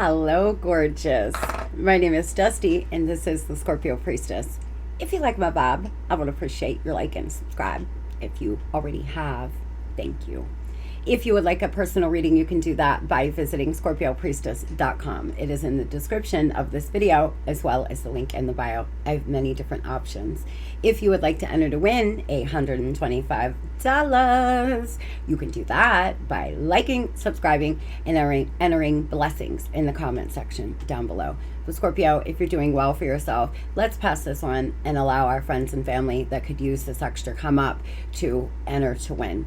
Hello, gorgeous. My name is Dusty, and this is the Scorpio Priestess. If you like my vibe, I would appreciate your like and subscribe. If you already have, thank you. If you would like a personal reading, you can do that by visiting Scorpiopriestess.com. It is in the description of this video, as well as the link in the bio. I have many different options. If you would like to enter to win $125, you can do that by liking, subscribing, and entering blessings in the comment section down below. So Scorpio, if you're doing well for yourself, let's pass this on and allow our friends and family that could use this extra come up to enter to win.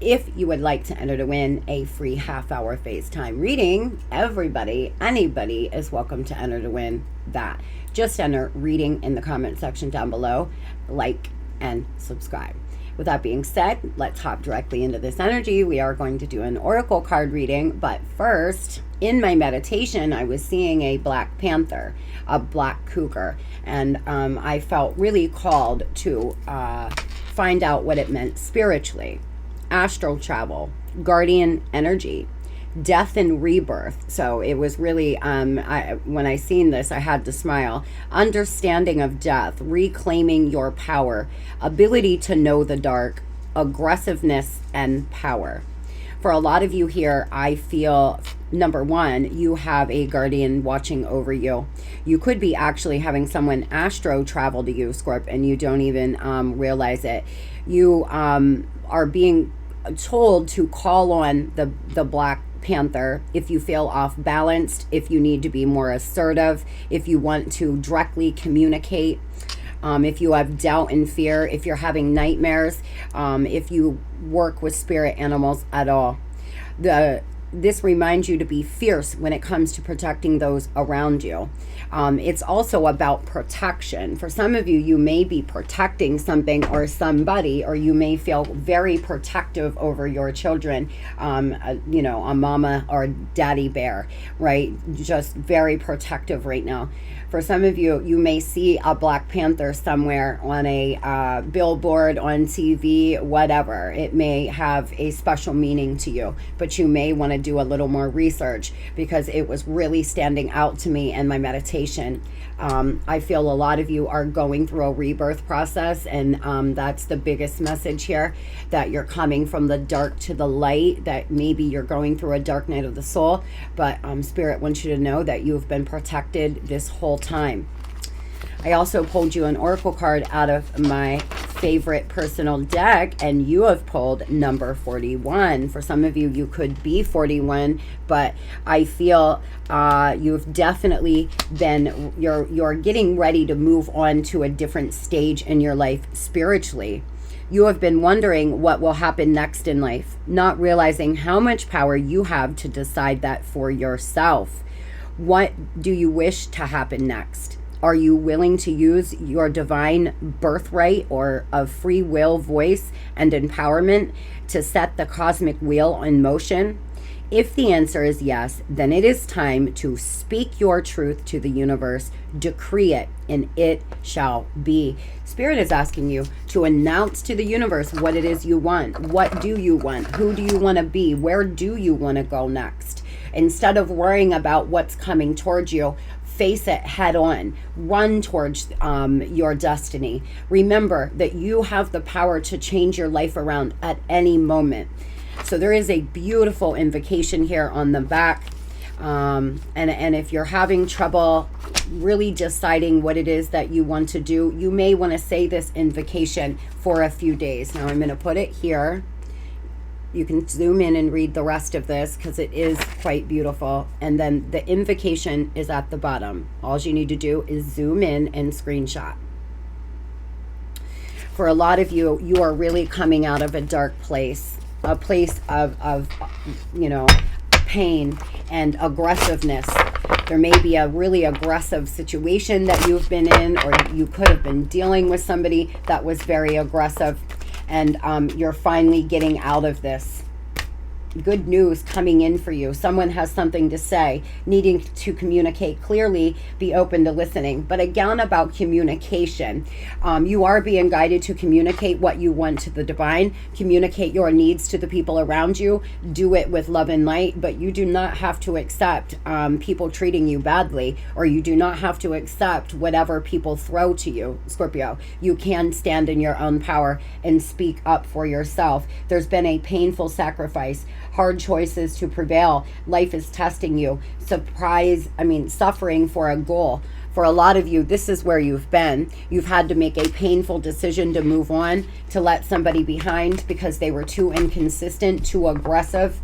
If you would like to enter to win a free half-hour FaceTime reading, anybody is welcome to enter to win that. Just enter reading in the comment section down below, like and subscribe. With that being said, let's hop directly into this energy. We are going to do an oracle card reading, but first, in my meditation, I was seeing a black panther, a black cougar, and I felt really called to find out what it meant spiritually. Astral travel, guardian energy, death and rebirth. So it was really, when I seen this, I had to smile. Understanding of death, reclaiming your power, ability to know the dark, aggressiveness and power. For a lot of you here, I feel, number one, you have a guardian watching over you. You could be actually having someone astro travel to you, Scorp, and you don't even realize it. You are being told to call on the Black Panther if you feel off balanced, if you need to be more assertive, if you want to directly communicate, if you have doubt and fear, if you're having nightmares, if you work with spirit animals at all. This reminds you to be fierce when it comes to protecting those around you. It's also about protection. For some of you, you may be protecting something or somebody, or you may feel very protective over your children, you know, a mama or daddy bear, right? Just very protective right now. For some of you, you may see a Black Panther somewhere on a billboard, on TV, whatever. It may have a special meaning to you, but you may want to do a little more research because it was really standing out to me in my meditation. I feel a lot of you are going through a rebirth process, and that's the biggest message here, that you're coming from the dark to the light, that maybe you're going through a dark night of the soul, but Spirit wants you to know that you've been protected this whole time. I also pulled you an oracle card out of my favorite personal deck, and you have pulled number 41. For some of you, you could be 41, but I feel you've definitely been, you're getting ready to move on to a different stage in your life spiritually. You have been wondering what will happen next in life, not realizing how much power you have to decide that for yourself. What do you wish to happen next? Are you willing to use your divine birthright or of free will voice and empowerment to set the cosmic wheel in motion? If the answer is yes, then it is time to speak your truth to the universe, decree it, and it shall be. Spirit is asking you to announce to the universe what it is you want. What do you want? Who do you want to be? Where do you want to go next? Instead of worrying about what's coming towards you, face it head on. Run towards your destiny. Remember that you have the power to change your life around at any moment. So there is a beautiful invocation here on the back. And if you're having trouble really deciding what it is that you want to do, you may want to say this invocation for a few days. Now I'm going to put it here. You can zoom in and read the rest of this because it is quite beautiful. And then the invocation is at the bottom. All you need to do is zoom in and screenshot. For a lot of you, you are really coming out of a dark place, a place of you know, pain and aggressiveness. There may be a really aggressive situation that you've been in, or you could have been dealing with somebody that was very aggressive. And you're finally getting out of this. good news coming in for you. Someone has something to say, needing to communicate clearly, be open to listening. But again, about communication, you are being guided to communicate what you want to the divine, communicate your needs to the people around you, do it with love and light, but you do not have to accept people treating you badly, or you do not have to accept whatever people throw to you, Scorpio. You can stand in your own power and speak up for yourself. There's been a painful sacrifice, hard choices to prevail. Life is testing you. Suffering for a goal. For a lot of you, this is where you've been. You've had to make a painful decision to move on, to let somebody behind because they were too inconsistent, too aggressive.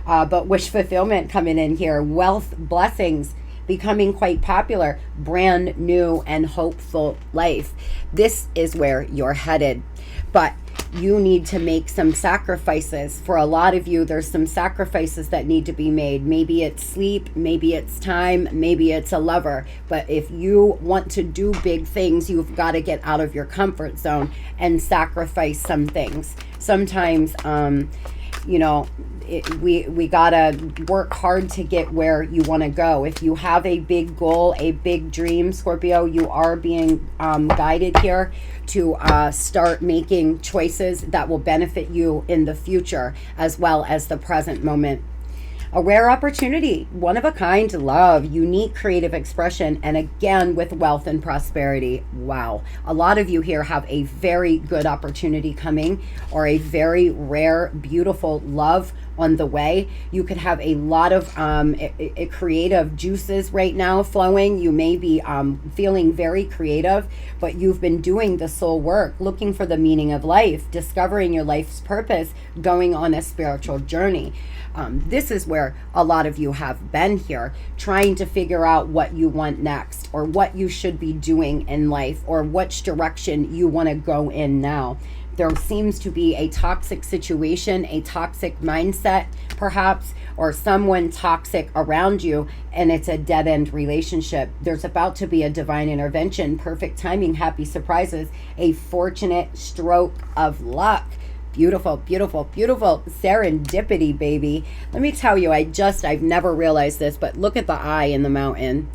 But wish fulfillment coming in here. Wealth, blessings, becoming quite popular, brand new and hopeful life. This is where you're headed. But you need to make some sacrifices. For a lot of you, there's some sacrifices that need to be made. Maybe it's sleep, maybe it's time, maybe it's a lover. But if you want to do big things, you've got to get out of your comfort zone and sacrifice some things. Sometimes, we gotta work hard to get where you want to go. If you have a big goal, a big dream, Scorpio, you are being guided here to start making choices that will benefit you in the future as well as the present moment. A rare opportunity, one of a kind love, unique creative expression, and again with wealth and prosperity. Wow. A lot of you here have a very good opportunity coming, or a very rare, beautiful love on the way. You could have a lot of creative juices right now flowing. You may be feeling very creative, but you've been doing the soul work, looking for the meaning of life, discovering your life's purpose, going on a spiritual journey. This is where a lot of you have been here, trying to figure out what you want next, or what you should be doing in life, or which direction you want to go in now. There seems to be a toxic situation, a toxic mindset, perhaps, or someone toxic around you, and it's a dead-end relationship. There's about to be a divine intervention, perfect timing, happy surprises, a fortunate stroke of luck. Beautiful, beautiful, beautiful serendipity, baby. Let me tell you, I've never realized this, but look at the eye in the mountain.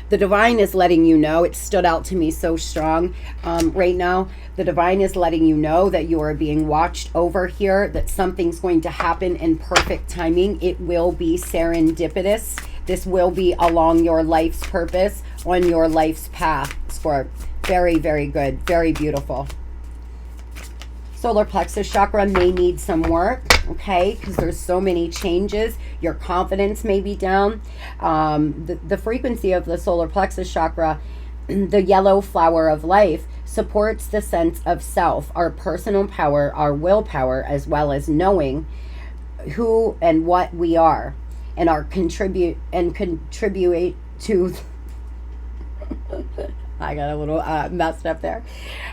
The divine is letting you know, it stood out to me so strong right now. The divine is letting you know that you are being watched over here, that something's going to happen in perfect timing. It will be serendipitous. This will be along your life's purpose, on your life's path, Scorp. Very, very good. Very beautiful. Solar plexus chakra may need some work, okay, because there's so many changes. Your confidence may be down. The frequency of the solar plexus chakra, the yellow flower of life, supports the sense of self, our personal power, our willpower, as well as knowing who and what we are, and our contribute to I got a little messed up there.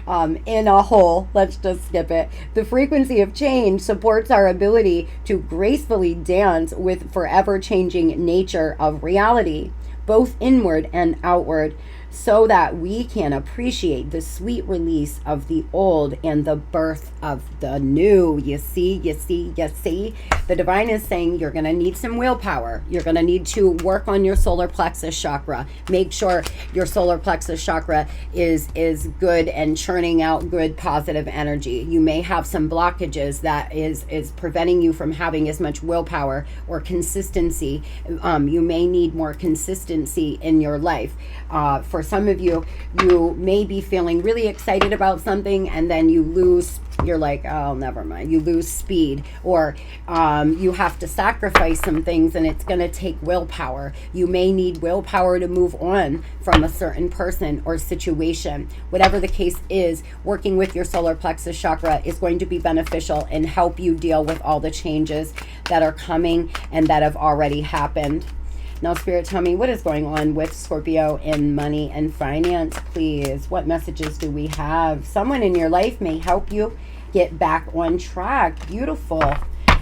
In a whole, let's just skip it. The frequency of change supports our ability to gracefully dance with forever changing nature of reality, both inward and outward, so that we can appreciate the sweet release of the old and the birth of the new. You see? The divine is saying you're going to need some willpower. You're going to need to work on your solar plexus chakra. Make sure your solar plexus chakra is good and churning out good positive energy. You may have some blockages that is preventing you from having as much willpower or consistency. You may need more consistency in your life. For some of you, you may be feeling really excited about something, and then you lose, you're like, oh, never mind. You lose speed, or you have to sacrifice some things, and it's going to take willpower. You may need willpower to move on from a certain person or situation. Whatever the case is, working with your solar plexus chakra is going to be beneficial and help you deal with all the changes that are coming and that have already happened. Now, Spirit, tell me what is going on with Scorpio in money and finance, please. What messages do we have? Someone in your life may help you get back on track. Beautiful.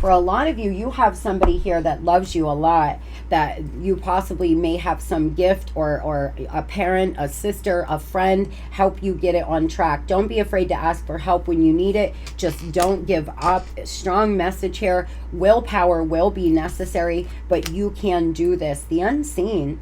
For a lot of you, you have somebody here that loves you a lot, that you possibly may have some gift or a parent, a sister, a friend help you get it on track. Don't be afraid to ask for help when you need it. Just don't give up. Strong message here. Willpower will be necessary, but you can do this. The unseen.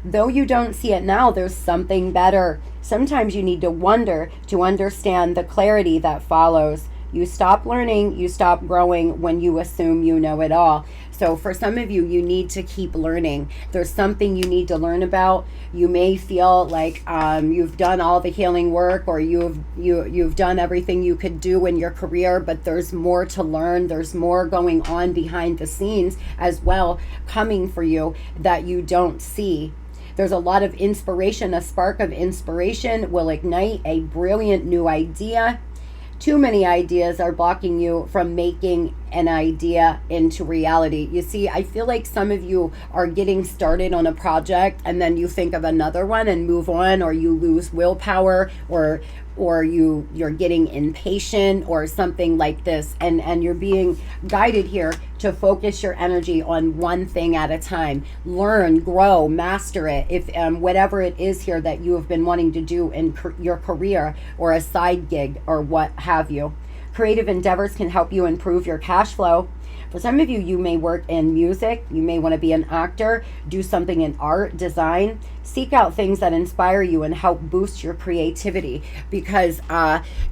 Though you don't see it now, there's something better. Sometimes you need to wonder to understand the clarity that follows. You stop learning, you stop growing when you assume you know it all. So for some of you, you need to keep learning. There's something you need to learn about. You may feel like you've done all the healing work, or you've done everything you could do in your career, but there's more to learn. There's more going on behind the scenes as well coming for you that you don't see. There's a lot of inspiration. A spark of inspiration will ignite a brilliant new idea. Too many ideas are blocking you from making an idea into reality. You see, I feel like some of you are getting started on a project and then you think of another one and move on, or you lose willpower, or you're getting impatient or something like this, and you're being guided here to focus your energy on one thing at a time. Learn, grow, master it. If whatever it is here that you have been wanting to do in your career or a side gig or what have you. Creative endeavors can help you improve your cash flow. For some of you, you may work in music. You may want to be an actor, do something in art, design. Seek out things that inspire you and help boost your creativity, because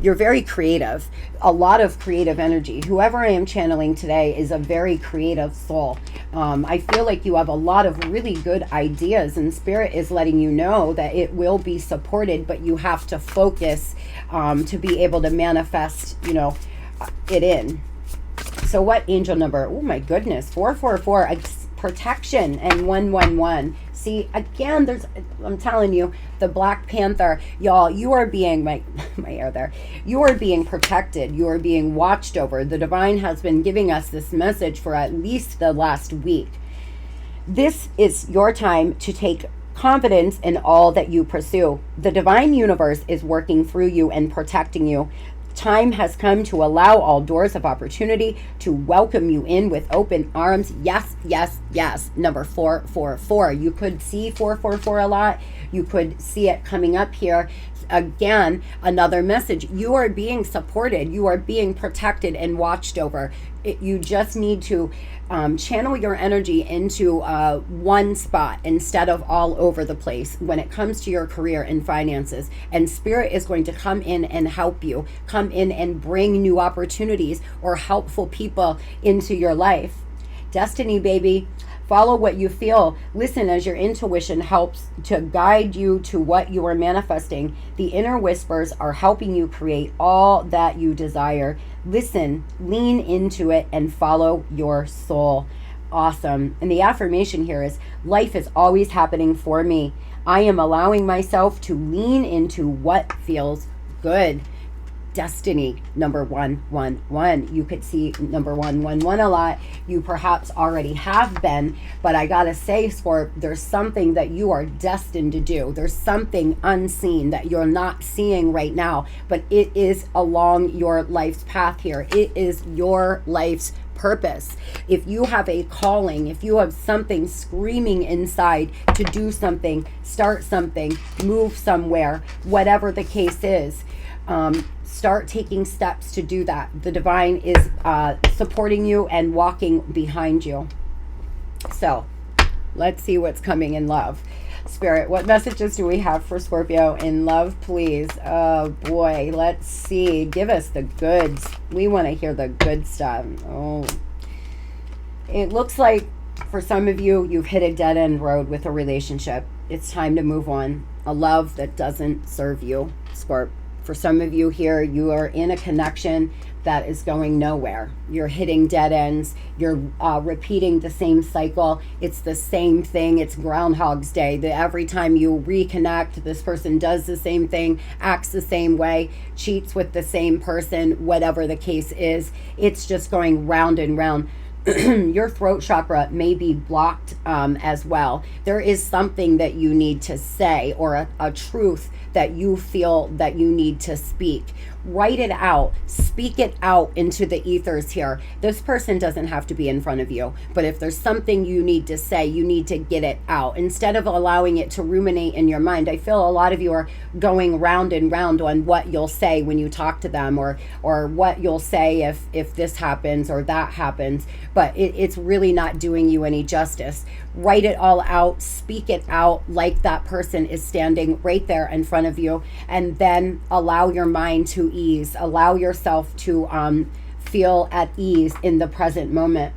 you're very creative. A lot of creative energy. Whoever I am channeling today is a very creative soul. I feel like you have a lot of really good ideas, and Spirit is letting you know that it will be supported, but you have to focus to be able to manifest, it in. So what angel number? Oh my goodness, 444, protection, and 111. See, again, I'm telling you, the Black Panther, y'all, you are being, my air there, you are being protected. You are being watched over. The divine has been giving us this message for at least the last week. This is your time to take confidence in all that you pursue. The divine universe is working through you and protecting you. Time has come to allow all doors of opportunity to welcome you in with open arms. Yes, yes, yes. Number 444. You could see 444 a lot. You could see it coming up here. Again, another message. You are being supported. You are being protected and watched over. You just need to channel your energy into one spot instead of all over the place when it comes to your career and finances. And Spirit is going to come in and help you, come in and bring new opportunities or helpful people into your life. Destiny, baby. Follow what you feel. Listen as your intuition helps to guide you to what you are manifesting. The inner whispers are helping you create all that you desire. Listen, lean into it, and follow your soul. Awesome. And the affirmation here is, life is always happening for me. I am allowing myself to lean into what feels good. Destiny, number 111. You could see number 111 a lot. You perhaps already have been, but I gotta say, Scorp, there's something that you are destined to do. There's something unseen that you're not seeing right now, but it is along your life's path here. It is your life's purpose. If you have a calling, if you have something screaming inside to do something, start something, move somewhere, whatever the case is, start taking steps to do that. The divine is supporting you and walking behind you. So let's see what's coming in love. Spirit, what messages do we have for Scorpio in love, please? Oh boy, let's see. Give us the goods. We want to hear the good stuff. Oh, it looks like for some of you, you've hit a dead-end road with a relationship. It's time to move on. A love that doesn't serve you, Scorp. For some of you here, you are in a connection that is going nowhere. You're hitting dead ends. You're repeating the same cycle. It's the same thing. It's Groundhog's Day. Every time you reconnect, this person does the same thing, acts the same way, cheats with the same person, whatever the case is. It's just going round and round. your throat chakra may be blocked as well. There is something that you need to say, or a truth that you feel that you need to speak. Write it out, speak it out into the ethers here. This person doesn't have to be in front of you, but if there's something you need to say, you need to get it out instead of allowing it to ruminate in your mind. I feel a lot of you are going round and round on what you'll say when you talk to them, or what you'll say if this happens or that happens, but it's really not doing you any justice. Write it all out, speak it out like that person is standing right there in front of you, and then allow your mind to ease. Allow yourself to feel at ease in the present moment.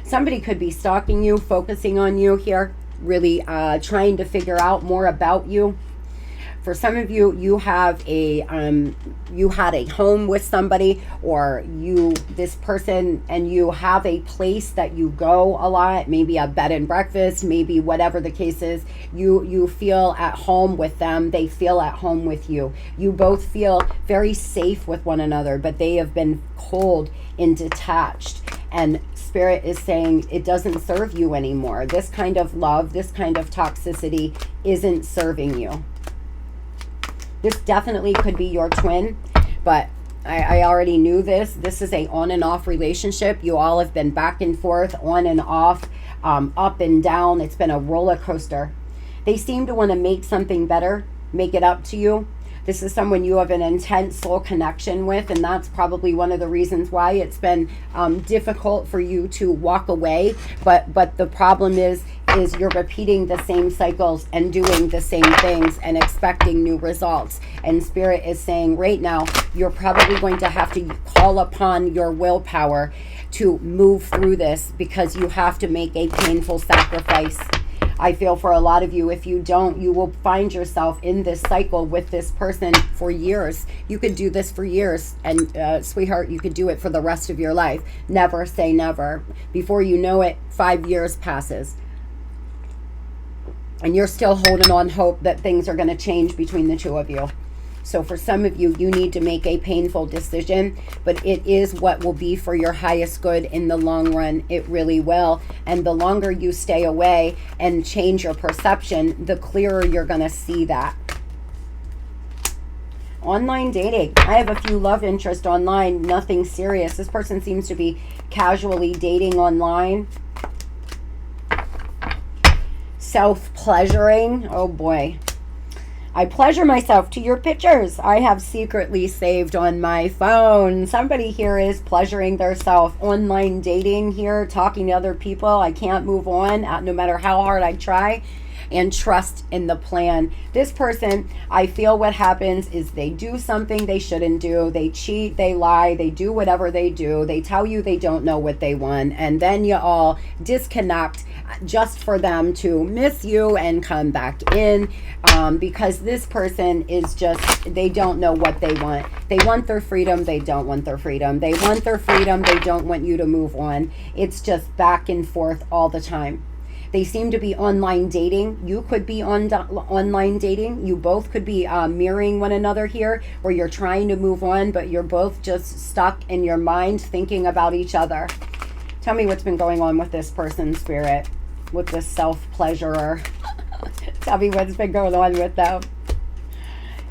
Somebody could be stalking you, focusing on you here, really trying to figure out more about you. For some of you, you have you had a home with somebody, or this person, and you have a place that you go a lot, maybe a bed and breakfast, maybe whatever the case is. You feel at home with them. They feel at home with you. You both feel very safe with one another, but they have been cold and detached. And Spirit is saying it doesn't serve you anymore. This kind of love, this kind of toxicity isn't serving you. This definitely could be your twin, but I already knew this. This is a on and off relationship. You all have been back and forth, on and off, up and down. It's been a roller coaster. They seem to want to make something better, make it up to you. This is someone you have an intense soul connection with, and that's probably one of the reasons why it's been difficult for you to walk away. But the problem is you're repeating the same cycles and doing the same things and expecting new results. And Spirit is saying right now, you're probably going to have to call upon your willpower to move through this, because you have to make a painful sacrifice. I feel for a lot of you, if you don't, you will find yourself in this cycle with this person for years. You could do this for years, and sweetheart, you could do it for the rest of your life. Never say never. Before you know it, 5 years passes, and you're still holding on hope that things are going to change between the two of you. So for some of you, you need to make a painful decision, but it is what will be for your highest good in the long run. It really will. And the longer you stay away and change your perception, the clearer you're going to see that. Online dating. I have a few love interests online, nothing serious. This person seems to be casually dating online. Self-pleasuring. Oh boy. I pleasure myself to your pictures I have secretly saved on my phone. Somebody here is pleasuring themselves. Online dating here, talking to other people. I can't move on no matter how hard I try. And trust in the plan. This person, I feel what happens is they do something they shouldn't do. They cheat, they lie, they do whatever they do. They tell you they don't know what they want. And then you all disconnect just for them to miss you and come back in, because this person is just, they don't know what they want. They want their freedom. They don't want their freedom. They want their freedom. They don't want you to move on. It's just back and forth all the time. They seem to be online dating. You could be online dating. You both could be mirroring one another here, where you're trying to move on, but you're both just stuck in your mind thinking about each other. Tell me what's been going on with this person, Spirit, with this self-pleasurer. Tell me what's been going on with them.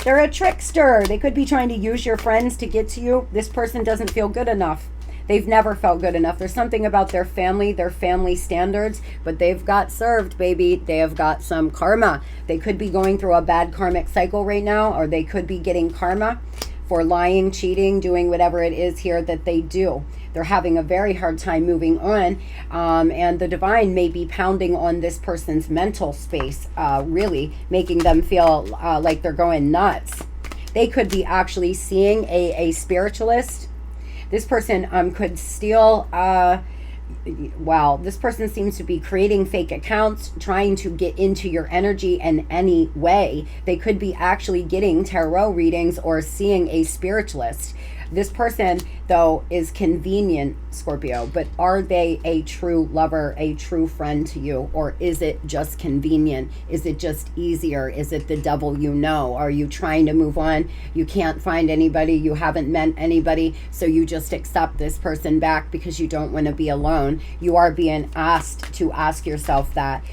They're a trickster. They could be trying to use your friends to get to you. This person doesn't feel good enough. They've never felt good enough. There's something about their family standards, but they've got served, baby. They have got some karma. They could be going through a bad karmic cycle right now, or they could be getting karma for lying, cheating, doing whatever it is here that they do. They're having a very hard time moving on, and the divine may be pounding on this person's mental space, really making them feel like they're going nuts. They could be actually seeing a spiritualist. This person could steal, wow, this person seems to be creating fake accounts, trying to get into your energy in any way. They could be actually getting tarot readings or seeing a spiritualist. This person, though, is convenient, Scorpio, but are they a true lover, a true friend to you? Or is it just convenient? Is it just easier? Is it the devil you know? Are you trying to move on? You can't find anybody. You haven't met anybody. So you just accept this person back because you don't want to be alone. You are being asked to ask yourself that.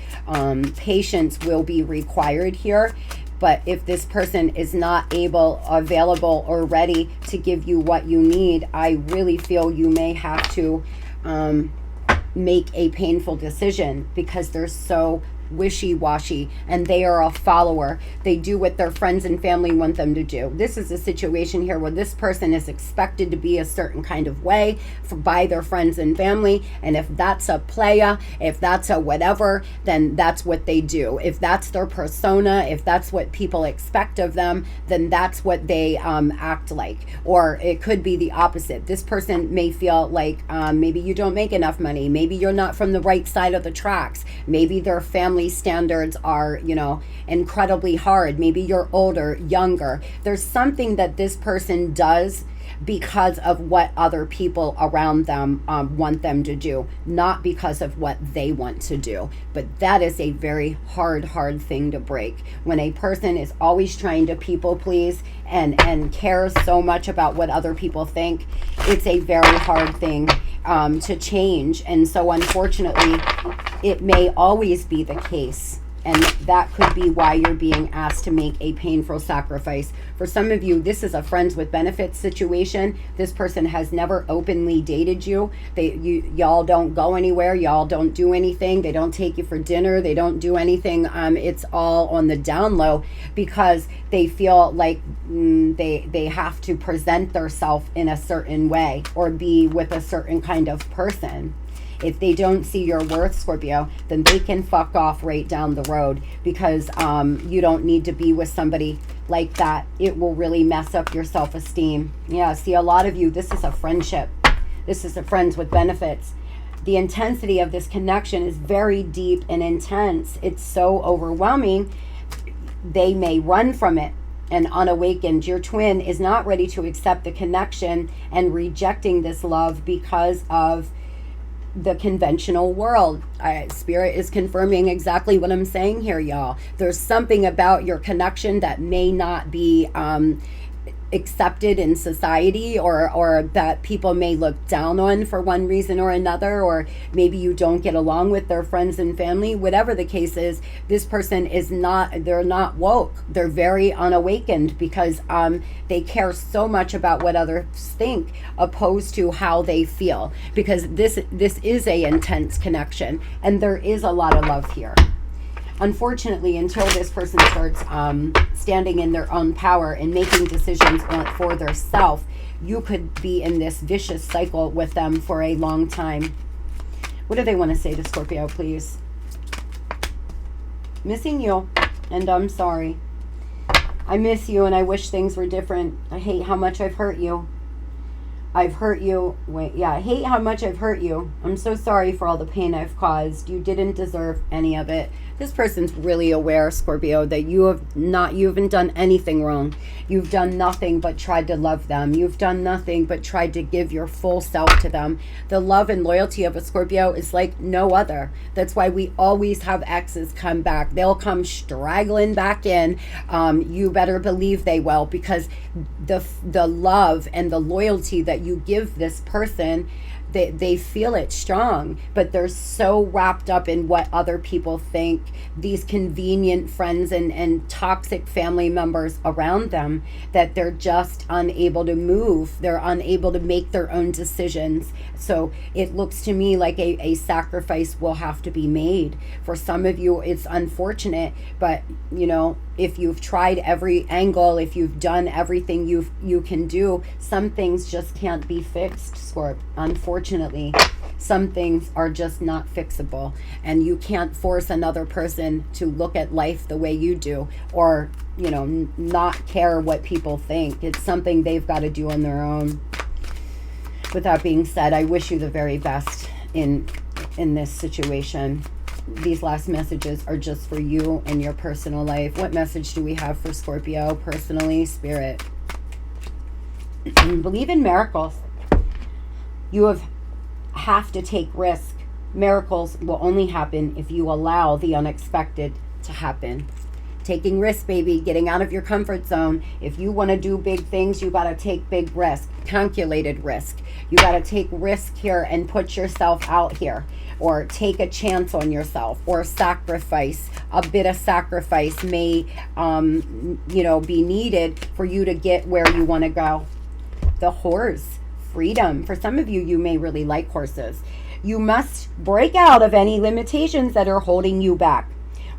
Patience will be required here. But if this person is not able, available, or ready to give you what you need, I really feel you may have to make a painful decision, because they're so wishy-washy and they are a follower. They do what their friends and family want them to do. This is a situation here where this person is expected to be a certain kind of way by their friends and family, and if that's a playa, if that's a whatever, then that's what they do. If that's their persona, if that's what people expect of them, then that's what they act like. Or it could be the opposite. This person may feel like maybe you don't make enough money, maybe you're not from the right side of the tracks, maybe their family standards are, you know, incredibly hard. Maybe you're older, younger. There's something that this person does because of what other people around them want them to do, not because of what they want to do. But that is a very hard thing to break. When a person is always trying to people please and cares so much about what other people think, it's a very hard thing to change. And so unfortunately, it may always be the case. And that could be why you're being asked to make a painful sacrifice. For some of you, this is a friends with benefits situation. This person has never openly dated you. Y'all don't go anywhere. Y'all don't do anything. They don't take you for dinner. They don't do anything. It's all on the down low, because they feel like they have to present themselves in a certain way or be with a certain kind of person. If they don't see your worth, Scorpio, then they can fuck off right down the road, because you don't need to be with somebody like that. It will really mess up your self-esteem. Yeah, see, a lot of you, this is a friendship. This is a friends with benefits. The intensity of this connection is very deep and intense. It's so overwhelming. They may run from it. And unawakened, your twin is not ready to accept the connection and rejecting this love because of the conventional world. Spirit is confirming exactly what I'm saying here, y'all. There's something about your connection that may not be accepted in society, or that people may look down on for one reason or another, or maybe you don't get along with their friends and family. Whatever the case is, this person is not, they're not woke. They're very unawakened, because they care so much about what others think opposed to how they feel, because this is a intense connection and there is a lot of love here. Unfortunately, until this person starts standing in their own power and making decisions for their self, you could be in this vicious cycle with them for a long time. What do they want to say to Scorpio, please? Missing you, and I'm sorry. I miss you and I wish things were different. I hate how much I've hurt you. I've hurt you. I hate how much I've hurt you. I'm so sorry for all the pain I've caused. You didn't deserve any of it. This person's really aware, Scorpio, that you haven't done anything wrong. You've done nothing but tried to love them. You've done nothing but tried to give your full self to them. The love and loyalty of a Scorpio is like no other. That's why we always have exes come back. They'll come straggling back in. You better believe they will, because the love and the loyalty that you give this person, they feel it strong, but they're so wrapped up in what other people think, these convenient friends and toxic family members around them, that they're just unable to move. They're unable to make their own decisions. So it looks to me like a sacrifice will have to be made. For some of you, it's unfortunate, but you know, if you've tried every angle, if you've done everything you can do, some things just can't be fixed, Scorp. Unfortunately, some things are just not fixable, and you can't force another person to look at life the way you do, or, you know, not care what people think. It's something they've got to do on their own. With that being said, I wish you the very best in this situation. These last messages are just for you and your personal life. What message do we have for Scorpio personally, Spirit? Believe in miracles. You have to take risk. Miracles will only happen if you allow the unexpected to happen. Taking risks, baby, getting out of your comfort zone. If you want to do big things, you got to take big risk, calculated risk. You got to take risk here and put yourself out here, or take a chance on yourself, or sacrifice. A bit of sacrifice may, be needed for you to get where you want to go. The horse, freedom. For some of you, you may really like horses. You must break out of any limitations that are holding you back,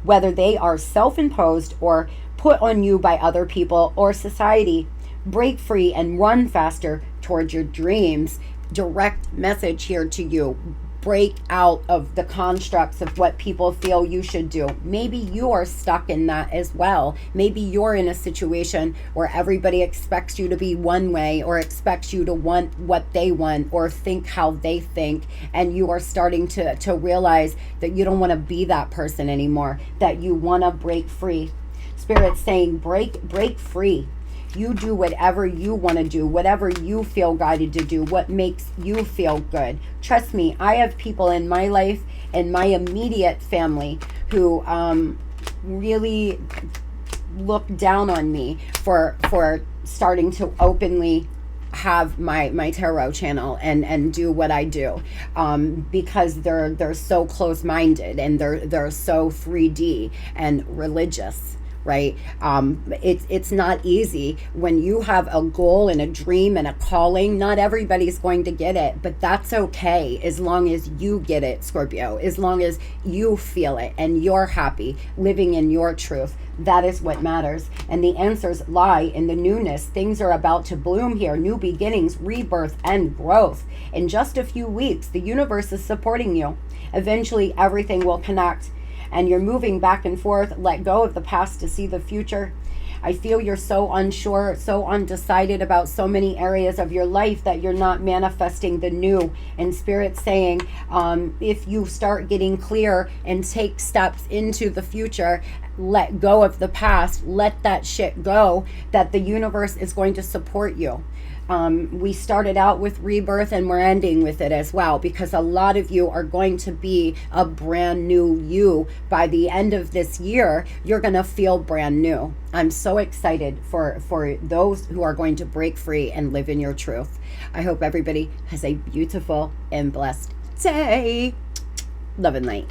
whether they are self-imposed or put on you by other people or society. Break free and run faster towards your dreams. Direct message here to you. Break out of the constructs of what people feel you should do. Maybe you are stuck in that as well. Maybe you're in a situation where everybody expects you to be one way, or expects you to want what they want, or think how they think, and you are starting to realize that you don't want to be that person anymore, that you want to break free. Spirit's saying break free. You do whatever you want to do, whatever you feel guided to do, what makes you feel good. Trust me, I have people in my life and my immediate family who really look down on me for starting to openly have my tarot channel and do what I do, because they're so close-minded, and they're so 3D and religious. Right? It's not easy when you have a goal and a dream and a calling. Not everybody's going to get it, but that's okay as long as you get it, Scorpio. As long as you feel it and you're happy living in your truth. That is what matters. And the answers lie in the newness. Things are about to bloom here. New beginnings, rebirth, and growth. In just a few weeks, the universe is supporting you. Eventually, everything will connect. And you're moving back and forth. Let go of the past to see the future. I feel you're so unsure, so undecided about so many areas of your life that you're not manifesting the new. And Spirit's saying, if you start getting clear and take steps into the future, let go of the past, let that shit go, that the universe is going to support you. We started out with rebirth, and we're ending with it as well, because a lot of you are going to be a brand new you. By the end of this year, you're going to feel brand new. I'm so excited for those who are going to break free and live in your truth. I hope everybody has a beautiful and blessed day. Love and light.